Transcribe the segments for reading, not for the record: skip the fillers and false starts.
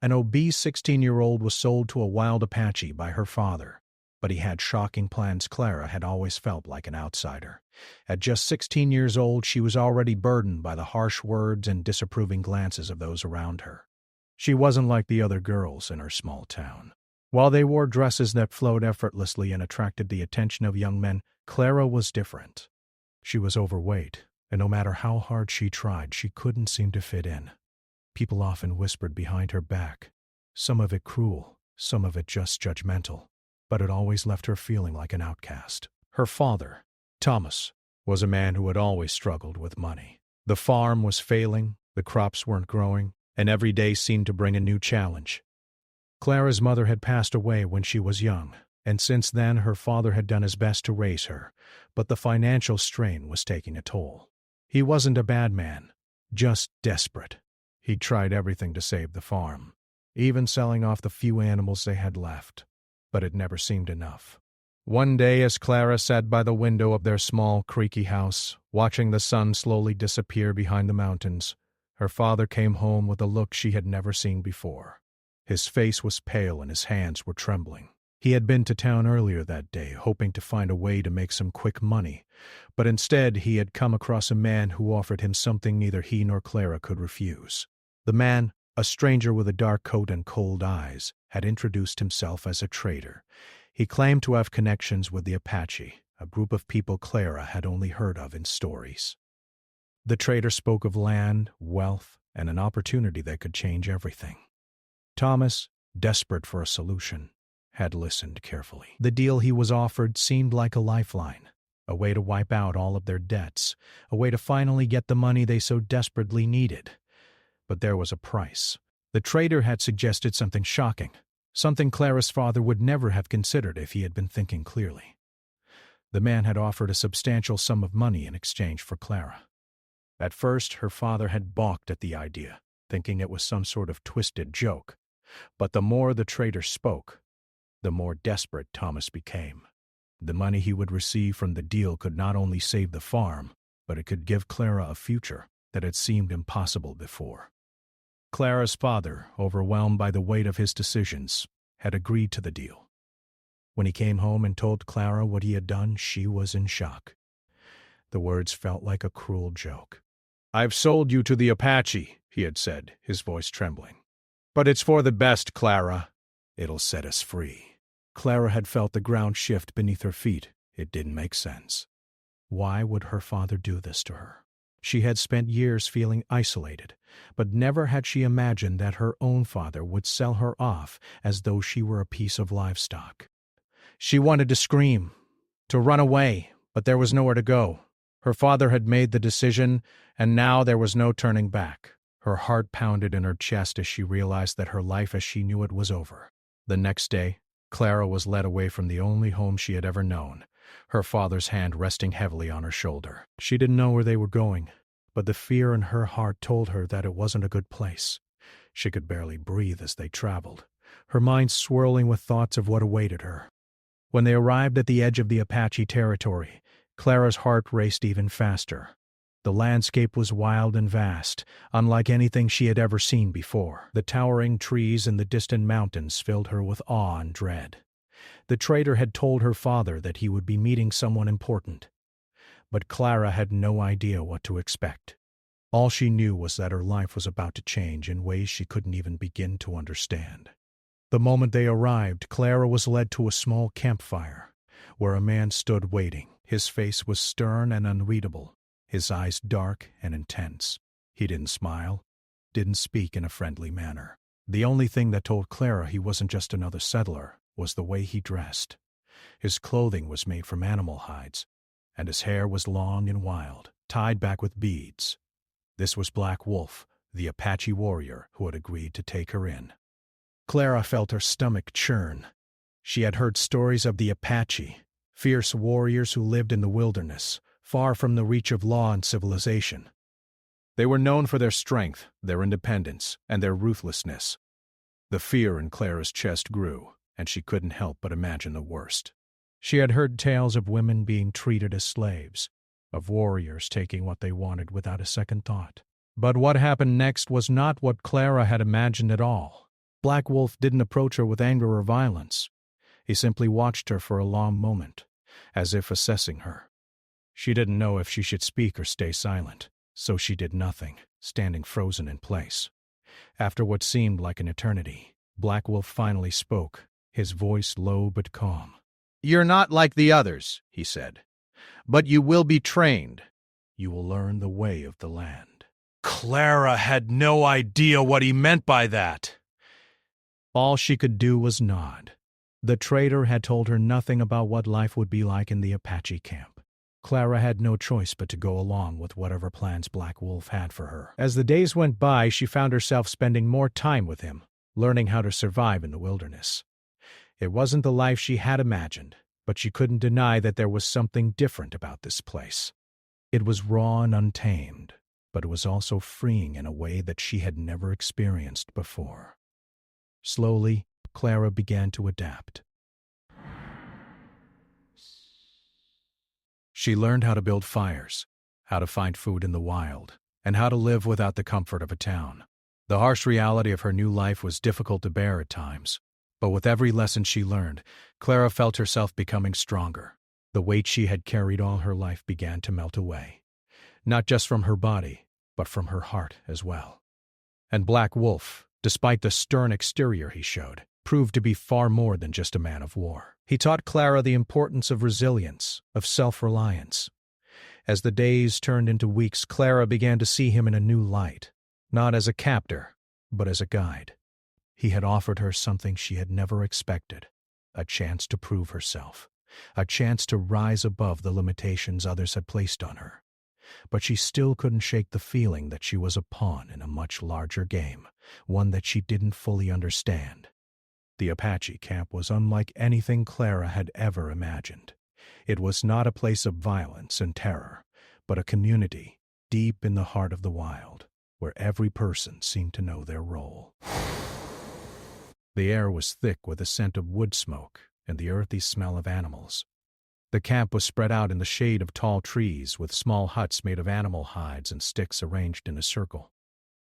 An obese 16-year-old was sold to a wild Apache by her father, but he had shocking plans. Clara had always felt like an outsider. At just 16 years old, she was already burdened by the harsh words and disapproving glances of those around her. She wasn't like the other girls in her small town. While they wore dresses that flowed effortlessly and attracted the attention of young men, Clara was different. She was overweight, and no matter how hard she tried, she couldn't seem to fit in. People often whispered behind her back, some of it cruel, some of it just judgmental, but it always left her feeling like an outcast. Her father, Thomas, was a man who had always struggled with money. The farm was failing, the crops weren't growing, and every day seemed to bring a new challenge. Clara's mother had passed away when she was young, and since then her father had done his best to raise her, but the financial strain was taking a toll. He wasn't a bad man, just desperate. He'd tried everything to save the farm, even selling off the few animals they had left, but it never seemed enough. One day, as Clara sat by the window of their small, creaky house, watching the sun slowly disappear behind the mountains, her father came home with a look she had never seen before. His face was pale and his hands were trembling. He had been to town earlier that day, hoping to find a way to make some quick money, but instead he had come across a man who offered him something neither he nor Clara could refuse. The man, a stranger with a dark coat and cold eyes, had introduced himself as a trader. He claimed to have connections with the Apache, a group of people Clara had only heard of in stories. The trader spoke of land, wealth, and an opportunity that could change everything. Thomas, desperate for a solution, had listened carefully. The deal he was offered seemed like a lifeline, a way to wipe out all of their debts, a way to finally get the money they so desperately needed. But there was a price. The trader had suggested something shocking, something Clara's father would never have considered if he had been thinking clearly. The man had offered a substantial sum of money in exchange for Clara. At first, her father had balked at the idea, thinking it was some sort of twisted joke. But the more the trader spoke, the more desperate Thomas became. The money he would receive from the deal could not only save the farm, but it could give Clara a future that had seemed impossible before. Clara's father, overwhelmed by the weight of his decisions, had agreed to the deal. When he came home and told Clara what he had done, she was in shock. The words felt like a cruel joke. "I've sold you to the Apache," he had said, his voice trembling. "But it's for the best, Clara. It'll set us free." Clara had felt the ground shift beneath her feet. It didn't make sense. Why would her father do this to her? She had spent years feeling isolated, but never had she imagined that her own father would sell her off as though she were a piece of livestock. She wanted to scream, to run away, but there was nowhere to go. Her father had made the decision, and now there was no turning back. Her heart pounded in her chest as she realized that her life as she knew it was over. The next day, Clara was led away from the only home she had ever known, her father's hand resting heavily on her shoulder. She didn't know where they were going, but the fear in her heart told her that it wasn't a good place. She could barely breathe as they traveled, her mind swirling with thoughts of what awaited her. When they arrived at the edge of the Apache territory, Clara's heart raced even faster. The landscape was wild and vast, unlike anything she had ever seen before. The towering trees and the distant mountains filled her with awe and dread. The trader had told her father that he would be meeting someone important, but Clara had no idea what to expect. All she knew was that her life was about to change in ways she couldn't even begin to understand. The moment they arrived, Clara was led to a small campfire, where a man stood waiting. His face was stern and unreadable, his eyes dark and intense. He didn't smile, didn't speak in a friendly manner. The only thing that told Clara he wasn't just another settler was the way he dressed. His clothing was made from animal hides, and his hair was long and wild, tied back with beads. This was Black Wolf, the Apache warrior who had agreed to take her in. Clara felt her stomach churn. She had heard stories of the Apache, fierce warriors who lived in the wilderness, far from the reach of law and civilization. They were known for their strength, their independence, and their ruthlessness. The fear in Clara's chest grew, and she couldn't help but imagine the worst. She had heard tales of women being treated as slaves, of warriors taking what they wanted without a second thought. But what happened next was not what Clara had imagined at all. Black Wolf didn't approach her with anger or violence. He simply watched her for a long moment, as if assessing her. She didn't know if she should speak or stay silent, so she did nothing, standing frozen in place. After what seemed like an eternity, Black Wolf finally spoke, his voice low but calm. "You're not like the others," he said, "but you will be trained. You will learn the way of the land." Clara had no idea what he meant by that. All she could do was nod. The trader had told her nothing about what life would be like in the Apache camp. Clara had no choice but to go along with whatever plans Black Wolf had for her. As the days went by, she found herself spending more time with him, learning how to survive in the wilderness. It wasn't the life she had imagined, but she couldn't deny that there was something different about this place. It was raw and untamed, but it was also freeing in a way that she had never experienced before. Slowly, Clara began to adapt. She learned how to build fires, how to find food in the wild, and how to live without the comfort of a town. The harsh reality of her new life was difficult to bear at times, but with every lesson she learned, Clara felt herself becoming stronger. The weight she had carried all her life began to melt away, not just from her body, but from her heart as well. And Black Wolf, despite the stern exterior he showed, proved to be far more than just a man of war. He taught Clara the importance of resilience, of self-reliance. As the days turned into weeks, Clara began to see him in a new light, not as a captor, but as a guide. He had offered her something she had never expected, a chance to prove herself, a chance to rise above the limitations others had placed on her. But she still couldn't shake the feeling that she was a pawn in a much larger game, one that she didn't fully understand. The Apache camp was unlike anything Clara had ever imagined. It was not a place of violence and terror, but a community deep in the heart of the wild, where every person seemed to know their role. The air was thick with the scent of wood smoke and the earthy smell of animals. The camp was spread out in the shade of tall trees with small huts made of animal hides and sticks arranged in a circle.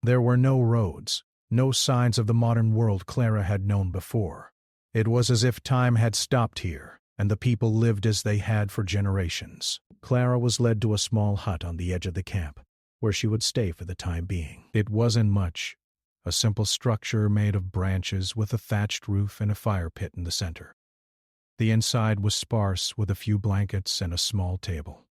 There were no roads, no signs of the modern world Clara had known before. It was as if time had stopped here, and the people lived as they had for generations. Clara was led to a small hut on the edge of the camp, where she would stay for the time being. It wasn't much, a simple structure made of branches with a thatched roof and a fire pit in the center. The inside was sparse with a few blankets and a small table.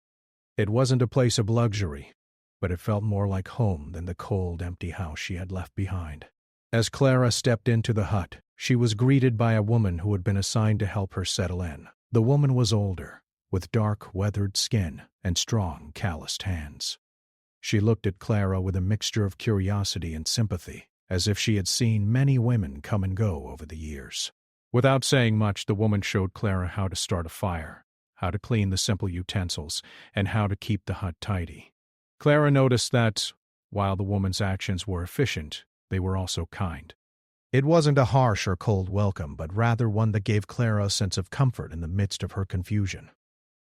It wasn't a place of luxury, but it felt more like home than the cold, empty house she had left behind. As Clara stepped into the hut, she was greeted by a woman who had been assigned to help her settle in. The woman was older, with dark, weathered skin and strong, calloused hands. She looked at Clara with a mixture of curiosity and sympathy, as if she had seen many women come and go over the years. Without saying much, the woman showed Clara how to start a fire, how to clean the simple utensils, and how to keep the hut tidy. Clara noticed that, while the woman's actions were efficient, they were also kind. It wasn't a harsh or cold welcome, but rather one that gave Clara a sense of comfort in the midst of her confusion.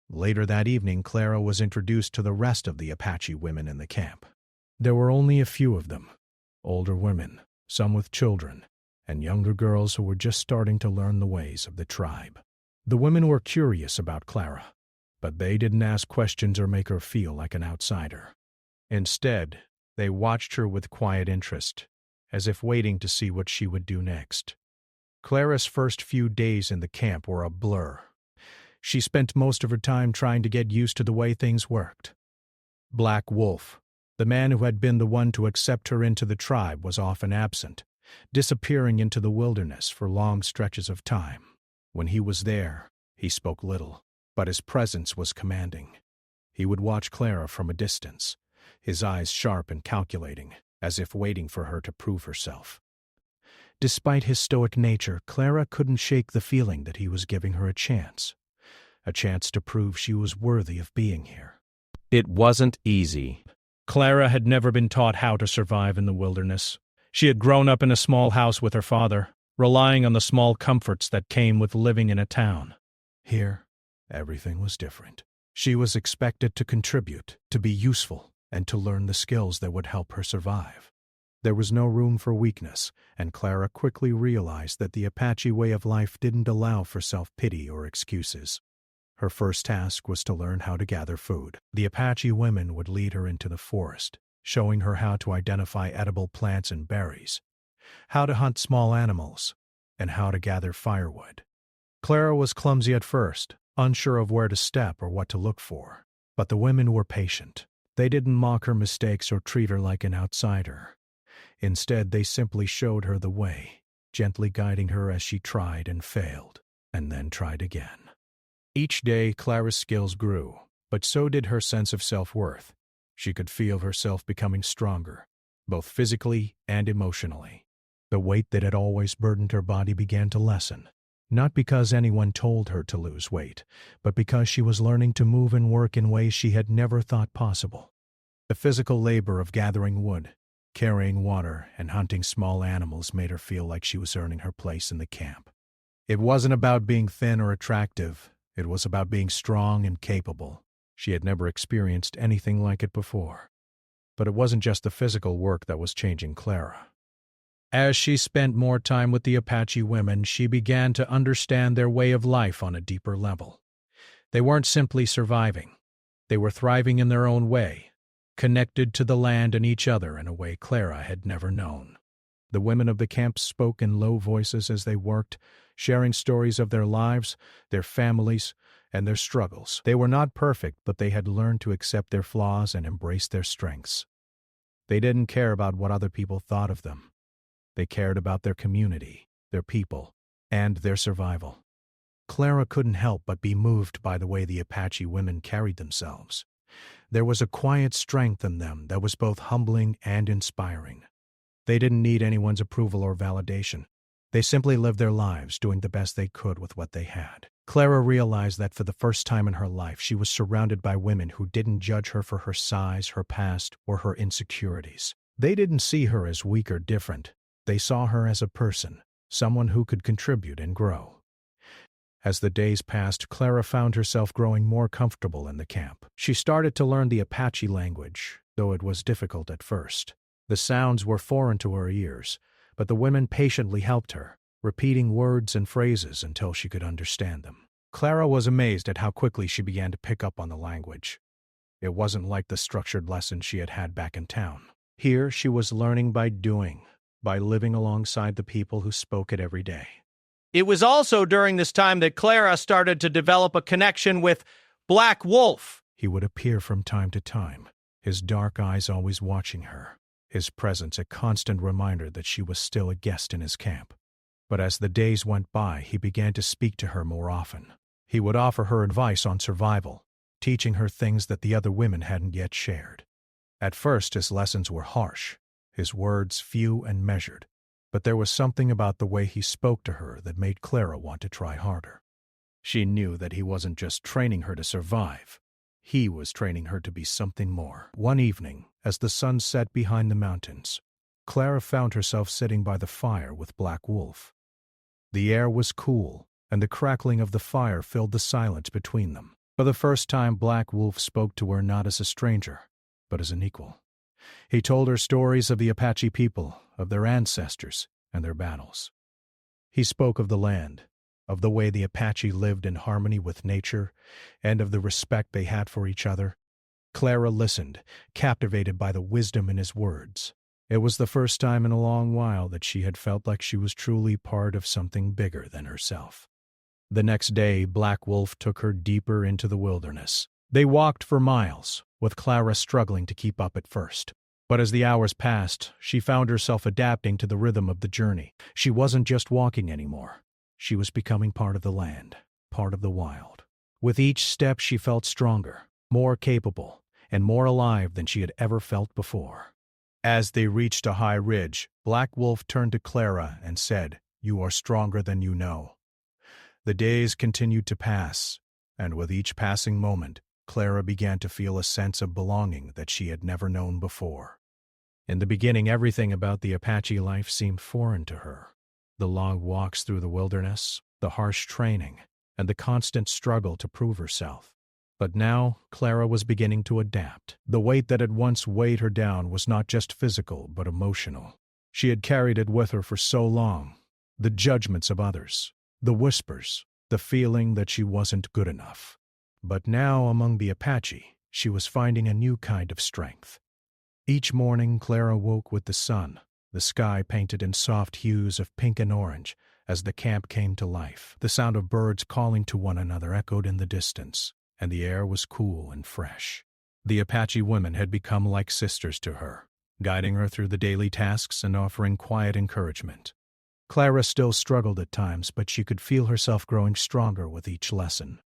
Later that evening, Clara was introduced to the rest of the Apache women in the camp. There were only a few of them, older women, some with children, and younger girls who were just starting to learn the ways of the tribe. The women were curious about Clara, but they didn't ask questions or make her feel like an outsider. Instead, they watched her with quiet interest, as if waiting to see what she would do next. Clara's first few days in the camp were a blur. She spent most of her time trying to get used to the way things worked. Black Wolf, the man who had been the one to accept her into the tribe, was often absent, disappearing into the wilderness for long stretches of time. When he was there, he spoke little, but his presence was commanding. He would watch Clara from a distance, his eyes sharp and calculating, as if waiting for her to prove herself. Despite his stoic nature, Clara couldn't shake the feeling that he was giving her a chance to prove she was worthy of being here. It wasn't easy. Clara had never been taught how to survive in the wilderness. She had grown up in a small house with her father, relying on the small comforts that came with living in a town. Here, everything was different. She was expected to contribute, to be useful, and to learn the skills that would help her survive. There was no room for weakness, and Clara quickly realized that the Apache way of life didn't allow for self-pity or excuses. Her first task was to learn how to gather food. The Apache women would lead her into the forest, showing her how to identify edible plants and berries, how to hunt small animals, and how to gather firewood. Clara was clumsy at first, unsure of where to step or what to look for. But the women were patient. They didn't mock her mistakes or treat her like an outsider. Instead, they simply showed her the way, gently guiding her as she tried and failed, and then tried again. Each day, Clara's skills grew, but so did her sense of self-worth. She could feel herself becoming stronger, both physically and emotionally. The weight that had always burdened her body began to lessen, not because anyone told her to lose weight, but because she was learning to move and work in ways she had never thought possible. The physical labor of gathering wood, carrying water, and hunting small animals made her feel like she was earning her place in the camp. It wasn't about being thin or attractive. It was about being strong and capable. She had never experienced anything like it before. But it wasn't just the physical work that was changing Clara. As she spent more time with the Apache women, she began to understand their way of life on a deeper level. They weren't simply surviving. They were thriving in their own way, connected to the land and each other in a way Clara had never known. The women of the camp spoke in low voices as they worked, sharing stories of their lives, their families, and their struggles. They were not perfect, but they had learned to accept their flaws and embrace their strengths. They didn't care about what other people thought of them. They cared about their community, their people, and their survival. Clara couldn't help but be moved by the way the Apache women carried themselves. There was a quiet strength in them that was both humbling and inspiring. They didn't need anyone's approval or validation. They simply lived their lives, doing the best they could with what they had. Clara realized that for the first time in her life, she was surrounded by women who didn't judge her for her size, her past, or her insecurities. They didn't see her as weak or different. They saw her as a person, someone who could contribute and grow. As the days passed, Clara found herself growing more comfortable in the camp. She started to learn the Apache language, though it was difficult at first. The sounds were foreign to her ears, but the women patiently helped her, repeating words and phrases until she could understand them. Clara was amazed at how quickly she began to pick up on the language. It wasn't like the structured lessons she had had back in town. Here, she was learning by doing, by living alongside the people who spoke it every day. It was also during this time that Clara started to develop a connection with Black Wolf. He would appear from time to time, his dark eyes always watching her, his presence a constant reminder that she was still a guest in his camp. But as the days went by, he began to speak to her more often. He would offer her advice on survival, teaching her things that the other women hadn't yet shared. At first, his lessons were harsh, his words few and measured, but there was something about the way he spoke to her that made Clara want to try harder. She knew that he wasn't just training her to survive. He was training her to be something more. One evening, as the sun set behind the mountains, Clara found herself sitting by the fire with Black Wolf. The air was cool, and the crackling of the fire filled the silence between them. For the first time, Black Wolf spoke to her not as a stranger, but as an equal. He told her stories of the Apache people, of their ancestors, and their battles. He spoke of the land, of the way the Apache lived in harmony with nature, and of the respect they had for each other. Clara listened, captivated by the wisdom in his words. It was the first time in a long while that she had felt like she was truly part of something bigger than herself. The next day, Black Wolf took her deeper into the wilderness. They walked for miles, with Clara struggling to keep up at first. But as the hours passed, she found herself adapting to the rhythm of the journey. She wasn't just walking anymore. She was becoming part of the land, part of the wild. With each step, she felt stronger, more capable, and more alive than she had ever felt before. As they reached a high ridge, Black Wolf turned to Clara and said, "You are stronger than you know." The days continued to pass, and with each passing moment, Clara began to feel a sense of belonging that she had never known before. In the beginning, everything about the Apache life seemed foreign to her. The long walks through the wilderness, the harsh training, and the constant struggle to prove herself. But now Clara was beginning to adapt. The weight that had once weighed her down was not just physical but emotional. She had carried it with her for so long. The judgments of others, the whispers, the feeling that she wasn't good enough. But now among the Apache, she was finding a new kind of strength. Each morning Clara woke with the sun, the sky painted in soft hues of pink and orange as the camp came to life. The sound of birds calling to one another echoed in the distance, and the air was cool and fresh. The Apache women had become like sisters to her, guiding her through the daily tasks and offering quiet encouragement. Clara still struggled at times, but she could feel herself growing stronger with each lesson.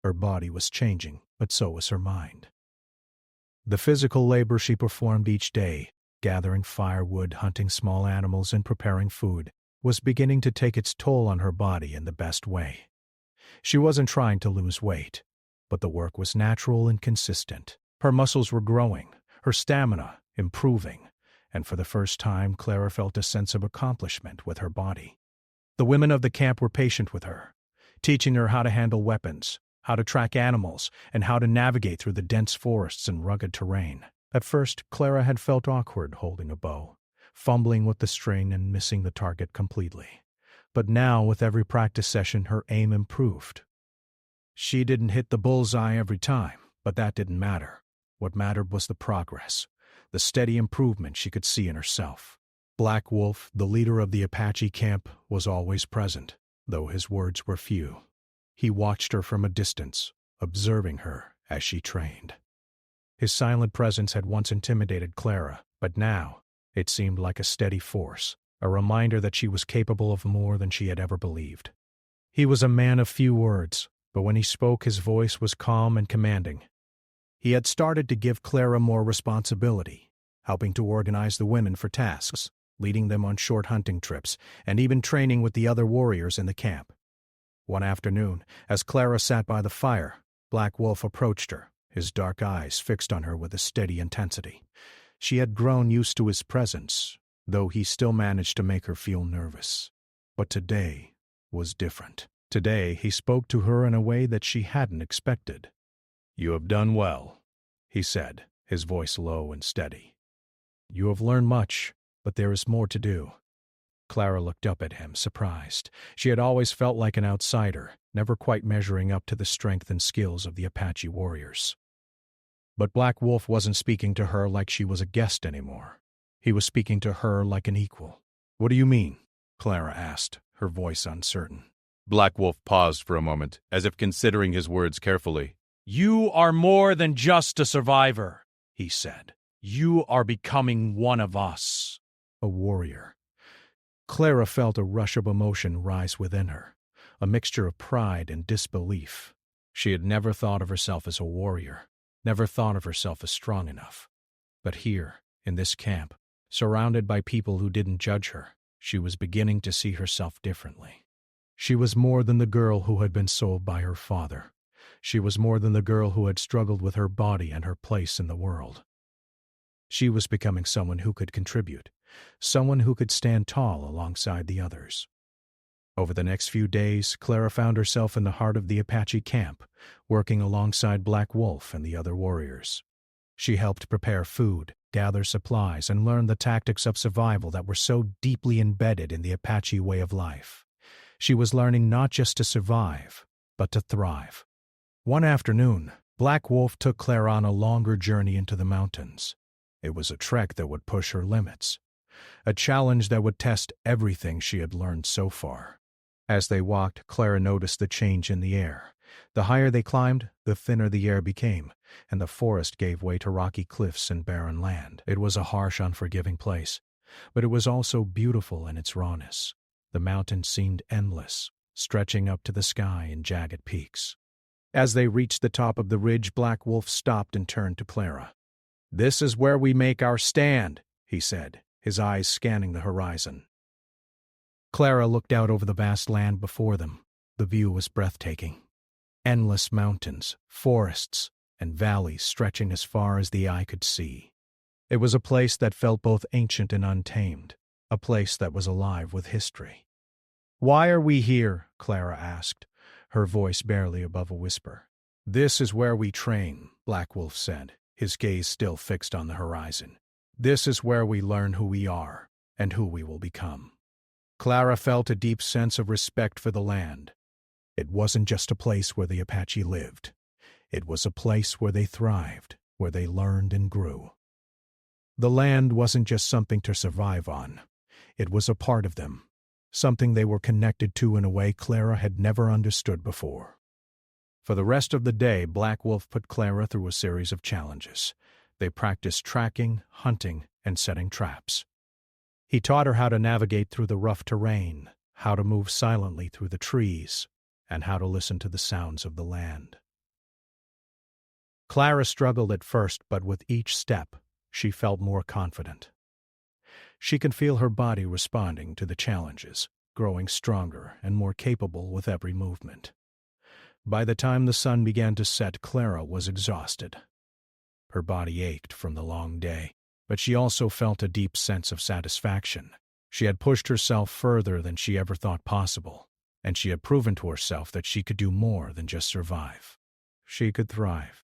Her body was changing, but so was her mind. The physical labor she performed each day, gathering firewood, hunting small animals, and preparing food, was beginning to take its toll on her body in the best way. She wasn't trying to lose weight, but the work was natural and consistent. Her muscles were growing, her stamina improving, and for the first time Clara felt a sense of accomplishment with her body. The women of the camp were patient with her, teaching her how to handle weapons, how to track animals, and how to navigate through the dense forests and rugged terrain. At first, Clara had felt awkward holding a bow, fumbling with the string and missing the target completely. But now, with every practice session, her aim improved. She didn't hit the bullseye every time, but that didn't matter. What mattered was the progress, the steady improvement she could see in herself. Black Wolf, the leader of the Apache camp, was always present, though his words were few. He watched her from a distance, observing her as she trained. His silent presence had once intimidated Clara, but now it seemed like a steady force, a reminder that she was capable of more than she had ever believed. He was a man of few words, but when he spoke his voice was calm and commanding. He had started to give Clara more responsibility, helping to organize the women for tasks, leading them on short hunting trips, and even training with the other warriors in the camp. One afternoon, as Clara sat by the fire, Black Wolf approached her, his dark eyes fixed on her with a steady intensity. She had grown used to his presence, though he still managed to make her feel nervous. But today was different. Today he spoke to her in a way that she hadn't expected. "You have done well," he said, his voice low and steady. "You have learned much, but there is more to do." Clara looked up at him, surprised. She had always felt like an outsider, never quite measuring up to the strength and skills of the Apache warriors. But Black Wolf wasn't speaking to her like she was a guest anymore. He was speaking to her like an equal. "What do you mean?" Clara asked, her voice uncertain. Black Wolf paused for a moment, as if considering his words carefully. "You are more than just a survivor," he said. "You are becoming one of us." A warrior. Clara felt a rush of emotion rise within her, a mixture of pride and disbelief. She had never thought of herself as a warrior, never thought of herself as strong enough. But here, in this camp, surrounded by people who didn't judge her, she was beginning to see herself differently. She was more than the girl who had been sold by her father. She was more than the girl who had struggled with her body and her place in the world. She was becoming someone who could contribute, someone who could stand tall alongside the others. Over the next few days, Clara found herself in the heart of the Apache camp, working alongside Black Wolf and the other warriors. She helped prepare food, gather supplies, and learn the tactics of survival that were so deeply embedded in the Apache way of life. She was learning not just to survive, but to thrive. One afternoon, Black Wolf took Clara on a longer journey into the mountains. It was a trek that would push her limits, a challenge that would test everything she had learned so far. As they walked, Clara noticed the change in the air. The higher they climbed, the thinner the air became, and the forest gave way to rocky cliffs and barren land. It was a harsh, unforgiving place, but it was also beautiful in its rawness. The mountains seemed endless, stretching up to the sky in jagged peaks. As they reached the top of the ridge, Black Wolf stopped and turned to Clara. "This is where we make our stand," he said, his eyes scanning the horizon. Clara looked out over the vast land before them. The view was breathtaking. Endless mountains, forests, and valleys stretching as far as the eye could see. It was a place that felt both ancient and untamed, a place that was alive with history. "Why are we here?" Clara asked, her voice barely above a whisper. "This is where we train," Black Wolf said, his gaze still fixed on the horizon. "This is where we learn who we are and who we will become." Clara felt a deep sense of respect for the land. It wasn't just a place where the Apache lived. It was a place where they thrived, where they learned and grew. The land wasn't just something to survive on. It was a part of them, something they were connected to in a way Clara had never understood before. For the rest of the day, Black Wolf put Clara through a series of challenges. They practiced tracking, hunting, and setting traps. He taught her how to navigate through the rough terrain, how to move silently through the trees, and how to listen to the sounds of the land. Clara struggled at first, but with each step, she felt more confident. She could feel her body responding to the challenges, growing stronger and more capable with every movement. By the time the sun began to set, Clara was exhausted. Her body ached from the long day, but she also felt a deep sense of satisfaction. She had pushed herself further than she ever thought possible, and she had proven to herself that she could do more than just survive. She could thrive.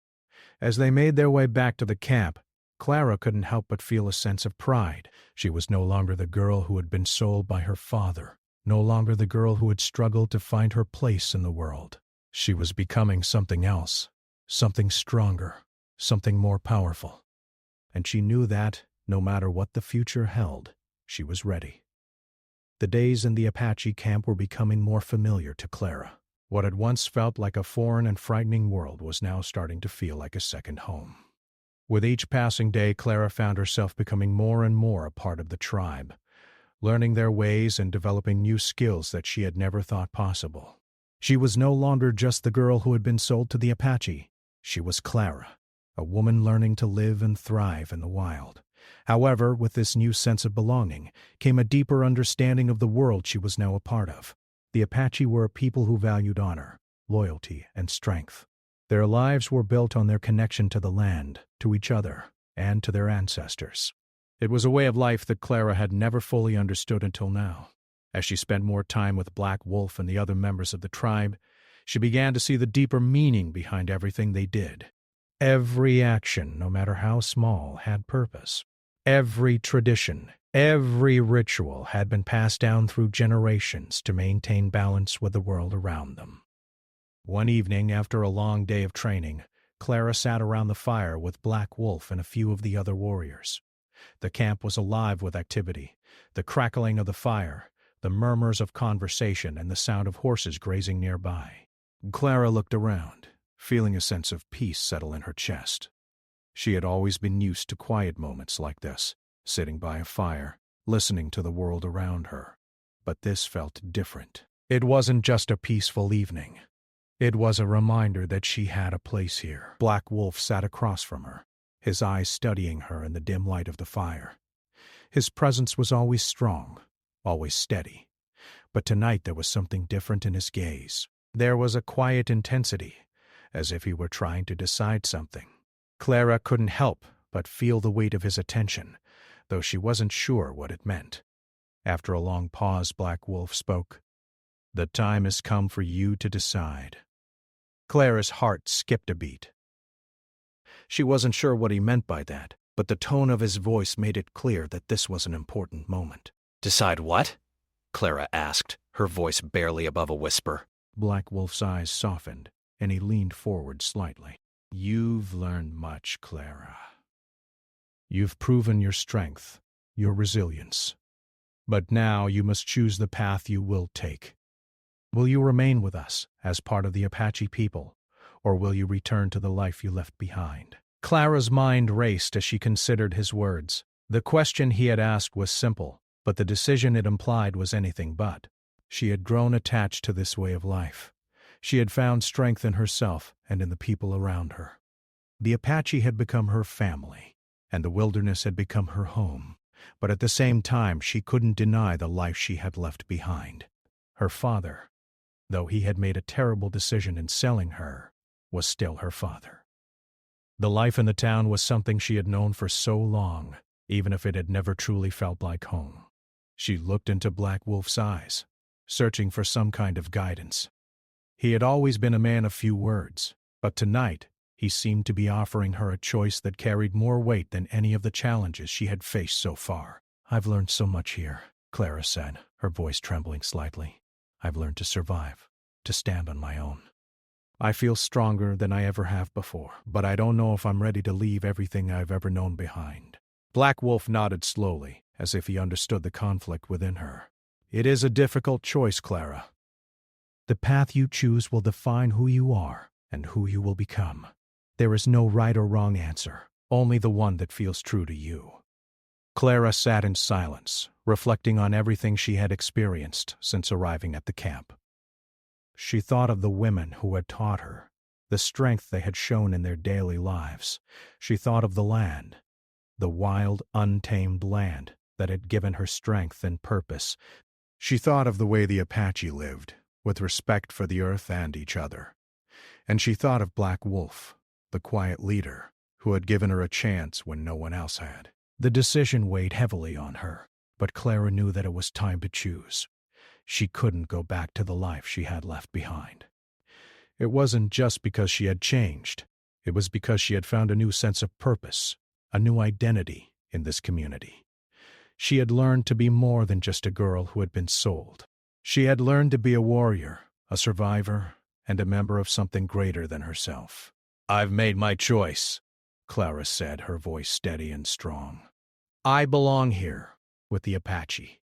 As they made their way back to the camp, Clara couldn't help but feel a sense of pride. She was no longer the girl who had been sold by her father, no longer the girl who had struggled to find her place in the world. She was becoming something else, something stronger, something more powerful. And she knew that, no matter what the future held, she was ready. The days in the Apache camp were becoming more familiar to Clara. What had once felt like a foreign and frightening world was now starting to feel like a second home. With each passing day, Clara found herself becoming more and more a part of the tribe, learning their ways and developing new skills that she had never thought possible. She was no longer just the girl who had been sold to the Apache. She was Clara, a woman learning to live and thrive in the wild. However, with this new sense of belonging came a deeper understanding of the world she was now a part of. The Apache were a people who valued honor, loyalty, and strength. Their lives were built on their connection to the land, to each other, and to their ancestors. It was a way of life that Clara had never fully understood until now. As she spent more time with Black Wolf and the other members of the tribe, she began to see the deeper meaning behind everything they did. Every action, no matter how small, had purpose. Every tradition, every ritual had been passed down through generations to maintain balance with the world around them. One evening, after a long day of training, Clara sat around the fire with Black Wolf and a few of the other warriors. The camp was alive with activity, the crackling of the fire, the murmurs of conversation, and the sound of horses grazing nearby. Clara looked around, feeling a sense of peace settle in her chest. She had always been used to quiet moments like this, sitting by a fire, listening to the world around her. But this felt different. It wasn't just a peaceful evening. It was a reminder that she had a place here. Black Wolf sat across from her, his eyes studying her in the dim light of the fire. His presence was always strong, always steady. But tonight there was something different in his gaze. There was a quiet intensity, as if he were trying to decide something. Clara couldn't help but feel the weight of his attention, though she wasn't sure what it meant. After a long pause, Black Wolf spoke. "The time has come for you to decide." Clara's heart skipped a beat. She wasn't sure what he meant by that, but the tone of his voice made it clear that this was an important moment. "Decide what?" Clara asked, her voice barely above a whisper. Black Wolf's eyes softened, and he leaned forward slightly. "You've learned much, Clara. You've proven your strength, your resilience. But now you must choose the path you will take. Will you remain with us as part of the Apache people, or will you return to the life you left behind?" Clara's mind raced as she considered his words. The question he had asked was simple, but the decision it implied was anything but. She had grown attached to this way of life. She had found strength in herself and in the people around her. The Apache had become her family, and the wilderness had become her home. But at the same time, she couldn't deny the life she had left behind. Her father, though he had made a terrible decision in selling her, was still her father. The life in the town was something she had known for so long, even if it had never truly felt like home. She looked into Black Wolf's eyes, searching for some kind of guidance. He had always been a man of few words, But tonight, he seemed to be offering her a choice that carried more weight than any of the challenges she had faced so far. "I've learned so much here," Clara said, her voice trembling slightly. "I've learned to survive, to stand on my own. I feel stronger than I ever have before, but I don't know if I'm ready to leave everything I've ever known behind." Black Wolf nodded slowly, as if he understood the conflict within her. "It is a difficult choice, Clara. The path you choose will define who you are and who you will become. There is no right or wrong answer, only the one that feels true to you." Clara sat in silence, reflecting on everything she had experienced since arriving at the camp. She thought of the women who had taught her, the strength they had shown in their daily lives. She thought of the land, the wild, untamed land that had given her strength and purpose. She thought of the way the Apache lived, with respect for the earth and each other. And she thought of Black Wolf, the quiet leader, who had given her a chance when no one else had. The decision weighed heavily on her, but Clara knew that it was time to choose. She couldn't go back to the life she had left behind. It wasn't just because she had changed. It was because she had found a new sense of purpose, a new identity in this community. She had learned to be more than just a girl who had been sold. She had learned to be a warrior, a survivor, and a member of something greater than herself. "I've made my choice," Clara said, her voice steady and strong. "I belong here, with the Apache."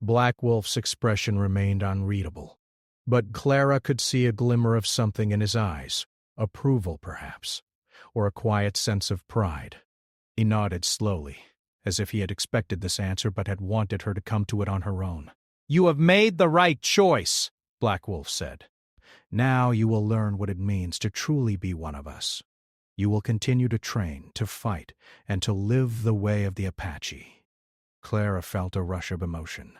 Black Wolf's expression remained unreadable, but Clara could see a glimmer of something in his eyes, approval perhaps, or a quiet sense of pride. He nodded slowly, as if he had expected this answer but had wanted her to come to it on her own. "You have made the right choice," Black Wolf said. "Now you will learn what it means to truly be one of us. You will continue to train, to fight, and to live the way of the Apache." Clara felt a rush of emotion.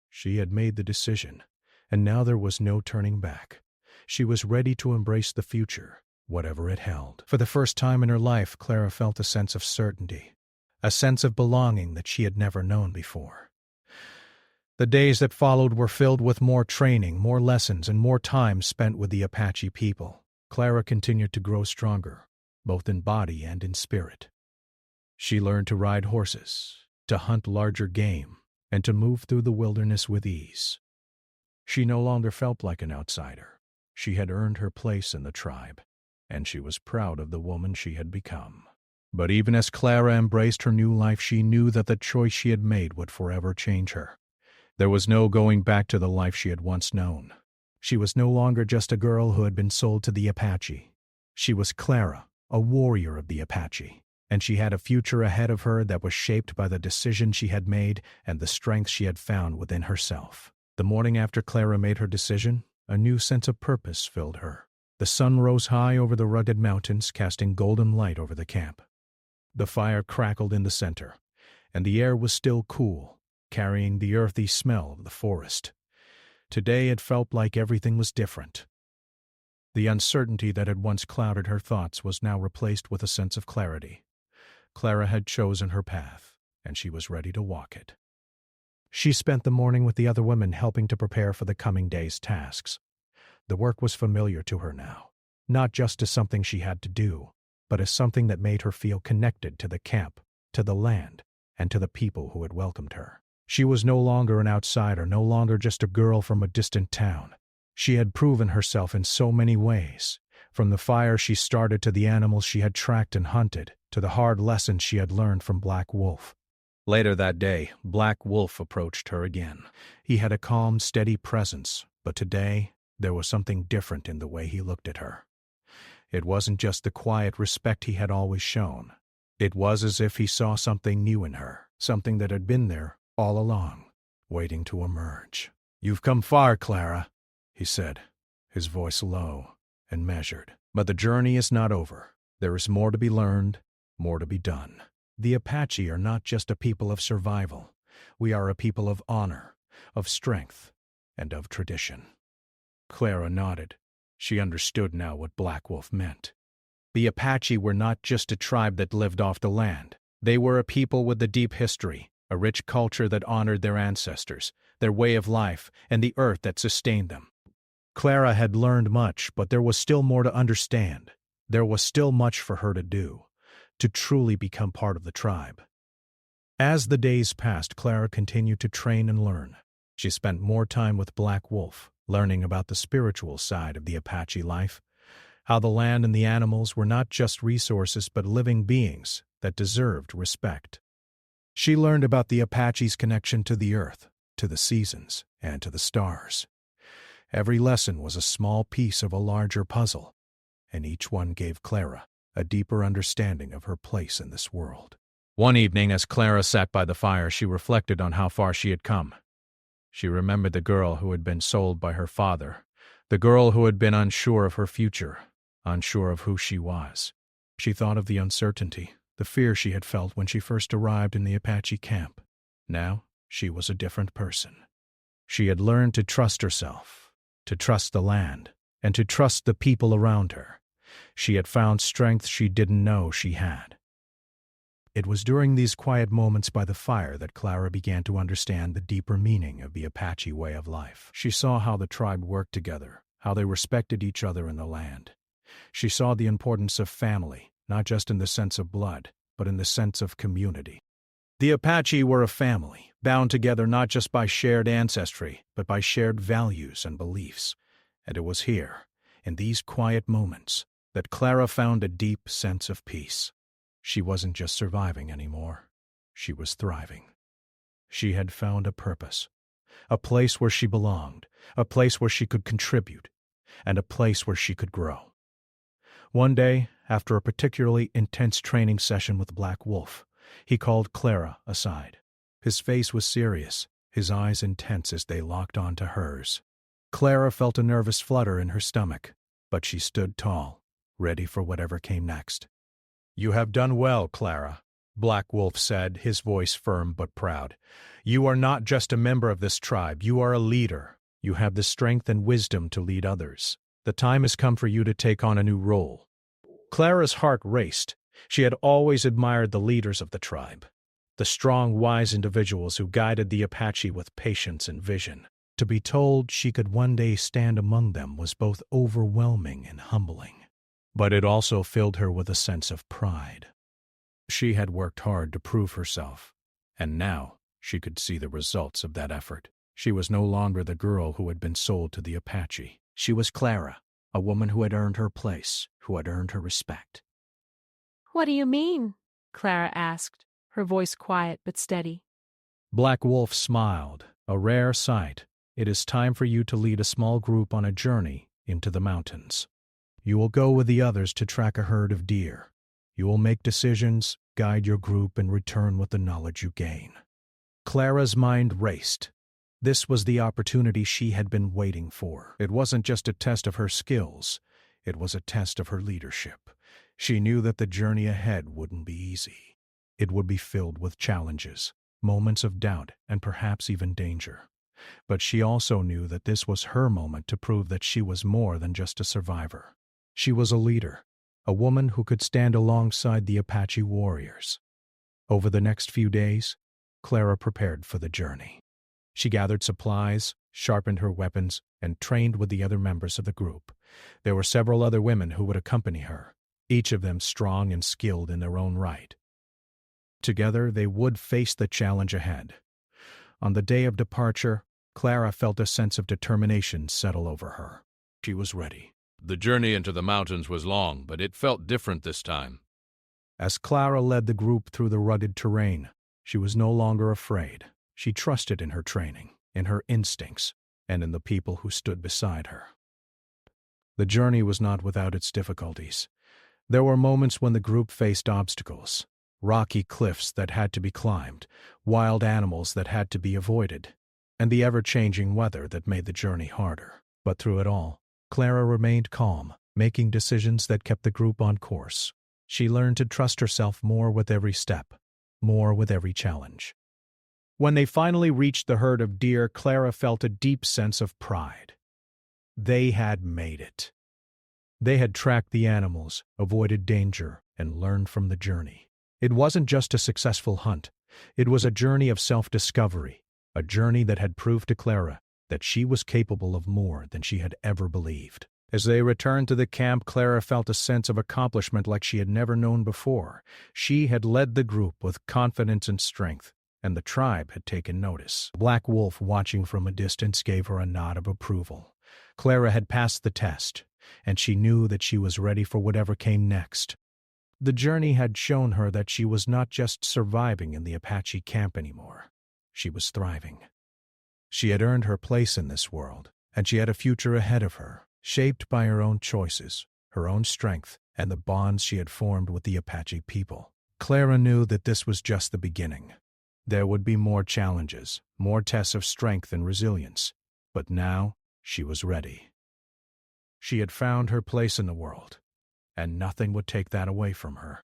She had made the decision, and now there was no turning back. She was ready to embrace the future, whatever it held. For the first time in her life, Clara felt a sense of certainty, a sense of belonging that she had never known before. The days that followed were filled with more training, more lessons, and more time spent with the Apache people. Clara continued to grow stronger, both in body and in spirit. She learned to ride horses, to hunt larger game, and to move through the wilderness with ease. She no longer felt like an outsider. She had earned her place in the tribe, and she was proud of the woman she had become. But even as Clara embraced her new life, she knew that the choice she had made would forever change her. There was no going back to the life she had once known. She was no longer just a girl who had been sold to the Apache. She was Clara, a warrior of the Apache, and she had a future ahead of her that was shaped by the decision she had made and the strength she had found within herself. The morning after Clara made her decision, a new sense of purpose filled her. The sun rose high over the rugged mountains, casting golden light over the camp. The fire crackled in the center, and the air was still cool, carrying the earthy smell of the forest. Today it felt like everything was different. The uncertainty that had once clouded her thoughts was now replaced with a sense of clarity. Clara had chosen her path, and she was ready to walk it. She spent the morning with the other women, helping to prepare for the coming day's tasks. The work was familiar to her now, not just as something she had to do, but as something that made her feel connected to the camp, to the land, and to the people who had welcomed her. She was no longer an outsider, no longer just a girl from a distant town. She had proven herself in so many ways, from the fire she started to the animals she had tracked and hunted, to the hard lessons she had learned from Black Wolf. Later that day, Black Wolf approached her again. He had a calm, steady presence, but today there was something different in the way he looked at her. It wasn't just the quiet respect he had always shown. It was as if he saw something new in her, something that had been there all along, waiting to emerge. "You've come far, Clara," he said, his voice low and measured. "But the journey is not over. There is more to be learned, more to be done. The Apache are not just a people of survival. We are a people of honor, of strength, and of tradition." Clara nodded. She understood now what Black Wolf meant. The Apache were not just a tribe that lived off the land. They were a people with a deep history, a rich culture that honored their ancestors, their way of life, and the earth that sustained them. Clara had learned much, but there was still more to understand. There was still much for her to do, to truly become part of the tribe. As the days passed, Clara continued to train and learn. She spent more time with Black Wolf, learning about the spiritual side of the Apache life, how the land and the animals were not just resources but living beings that deserved respect. She learned about the Apache's connection to the earth, to the seasons, and to the stars. Every lesson was a small piece of a larger puzzle, and each one gave Clara a deeper understanding of her place in this world. One evening, as Clara sat by the fire, she reflected on how far she had come. She remembered the girl who had been sold by her father, the girl who had been unsure of her future, unsure of who she was. She thought of the uncertainty, the fear she had felt when she first arrived in the Apache camp. Now, she was a different person. She had learned to trust herself, to trust the land, and to trust the people around her. She had found strength she didn't know she had. It was during these quiet moments by the fire that Clara began to understand the deeper meaning of the Apache way of life. She saw how the tribe worked together, how they respected each other in the land. She saw the importance of family, not just in the sense of blood, but in the sense of community. The Apache were a family, bound together not just by shared ancestry, but by shared values and beliefs. And it was here, in these quiet moments, that Clara found a deep sense of peace. She wasn't just surviving anymore. She was thriving. She had found a purpose, a place where she belonged, a place where she could contribute, and a place where she could grow. One day, after a particularly intense training session with Black Wolf, he called Clara aside. His face was serious, his eyes intense as they locked onto hers. Clara felt a nervous flutter in her stomach, but she stood tall, ready for whatever came next. "You have done well, Clara," Black Wolf said, his voice firm but proud. "You are not just a member of this tribe, you are a leader. You have the strength and wisdom to lead others. The time has come for you to take on a new role." Clara's heart raced. She had always admired the leaders of the tribe, the strong, wise individuals who guided the Apache with patience and vision. To be told she could one day stand among them was both overwhelming and humbling. But it also filled her with a sense of pride. She had worked hard to prove herself, and now she could see the results of that effort. She was no longer the girl who had been sold to the Apache. She was Clara, a woman who had earned her place, who had earned her respect. "What do you mean?" Clara asked, her voice quiet but steady. Black Wolf smiled, a rare sight. "It is time for you to lead a small group on a journey into the mountains. You will go with the others to track a herd of deer. You will make decisions, guide your group, and return with the knowledge you gain." Clara's mind raced. This was the opportunity she had been waiting for. It wasn't just a test of her skills. It was a test of her leadership. She knew that the journey ahead wouldn't be easy. It would be filled with challenges, moments of doubt, and perhaps even danger. But she also knew that this was her moment to prove that she was more than just a survivor. She was a leader, a woman who could stand alongside the Apache warriors. Over the next few days, Clara prepared for the journey. She gathered supplies, sharpened her weapons, and trained with the other members of the group. There were several other women who would accompany her, each of them strong and skilled in their own right. Together, they would face the challenge ahead. On the day of departure, Clara felt a sense of determination settle over her. She was ready. The journey into the mountains was long, but it felt different this time. As Clara led the group through the rugged terrain, she was no longer afraid. She trusted in her training, in her instincts, and in the people who stood beside her. The journey was not without its difficulties. There were moments when the group faced obstacles, rocky cliffs that had to be climbed, wild animals that had to be avoided, and the ever-changing weather that made the journey harder. But through it all, Clara remained calm, making decisions that kept the group on course. She learned to trust herself more with every step, more with every challenge. When they finally reached the herd of deer, Clara felt a deep sense of pride. They had made it. They had tracked the animals, avoided danger, and learned from the journey. It wasn't just a successful hunt. It was a journey of self-discovery, a journey that had proved to Clara that she was capable of more than she had ever believed. As they returned to the camp, Clara felt a sense of accomplishment like she had never known before. She had led the group with confidence and strength, and the tribe had taken notice. Black Wolf, watching from a distance, gave her a nod of approval. Clara had passed the test, and she knew that she was ready for whatever came next. The journey had shown her that she was not just surviving in the Apache camp anymore. She was thriving. She had earned her place in this world, and she had a future ahead of her, shaped by her own choices, her own strength, and the bonds she had formed with the Apache people. Clara knew that this was just the beginning. There would be more challenges, more tests of strength and resilience, but now she was ready. She had found her place in the world, and nothing would take that away from her.